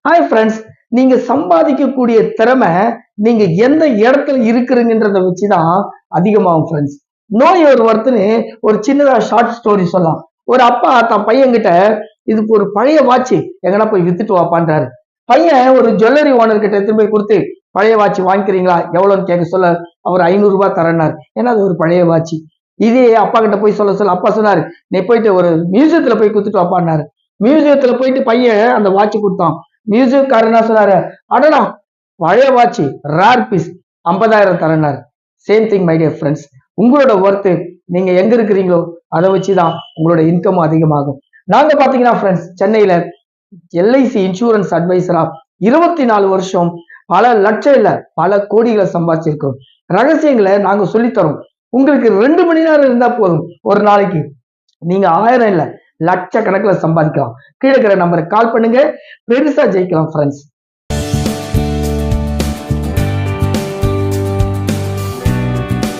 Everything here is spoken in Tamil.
ஹாய் ஃப்ரெண்ட்ஸ், நீங்க சம்பாதிக்கக்கூடிய திறமை நீங்க எந்த இடத்துல இருக்கிறீங்கன்றத வச்சுதான் அதிகமாகும் ஃப்ரெண்ட்ஸ். நோய் ஒரு ஒருத்தனு ஒரு சின்னதா ஷார்ட் ஸ்டோரி சொல்லலாம். ஒரு அப்பா தன் பையன்கிட்ட இதுக்கு ஒரு பழைய வாட்ச் எங்கன்னா போய் வித்துட்டு வாப்பான்றாரு. பையன் ஒரு ஜுவல்லரி ஓனர் கிட்ட எடுத்துட்டு போய் கொடுத்து பழைய வாட்ச் வாங்கிக்கிறீங்களா எவ்வளவுன்னு கேட்க சொல்ல அவர் 500 ரூபாய் தரேன்னாரு. ஏன்னா அது ஒரு பழைய வாட்ச். இதே அப்பா கிட்ட போய் சொல்ல சொல்ல அப்பா சொன்னாரு, நீ போயிட்டு ஒரு மியூசியத்துல போய் குடுத்துட்டு வாப்பான்னாரு. மியூசியத்துல போயிட்டு பையன் அந்த வாட்ச் கொடுத்தான். மியூசியக்காரர் என்ன சொன்னாரு, அடடா பழைய வாட்ச் ரேர் பீஸ் 50,000 தரேன்னாரு. Same thing my dear friends. உங்களோட ஒர்த்து நீங்க எங்க இருக்கிறீங்களோ அதை வச்சுதான் உங்களோட இன்கம் அதிகமாகும். நாங்க பாத்தீங்கன்னா ஃப்ரெண்ட்ஸ், சென்னையில எல்ஐசி இன்சூரன்ஸ் அட்வைசரா 24 வருஷம் பல லட்சம் இல்ல பல கோடிகளை சம்பாதிச்சிருக்கோம். ரகசியங்களை நாங்க சொல்லித்தரோம். உங்களுக்கு 2 மணி நேரம் இருந்தா போதும், ஒரு நாளைக்கு நீங்க 1000 இல்ல லட்சக்கணக்கில் சம்பாதிக்கலாம். கீழே இருக்கிற நம்பருக்கு கால் பண்ணுங்க, பெருசா ஜெயிக்கலாம் ஃப்ரெண்ட்ஸ்.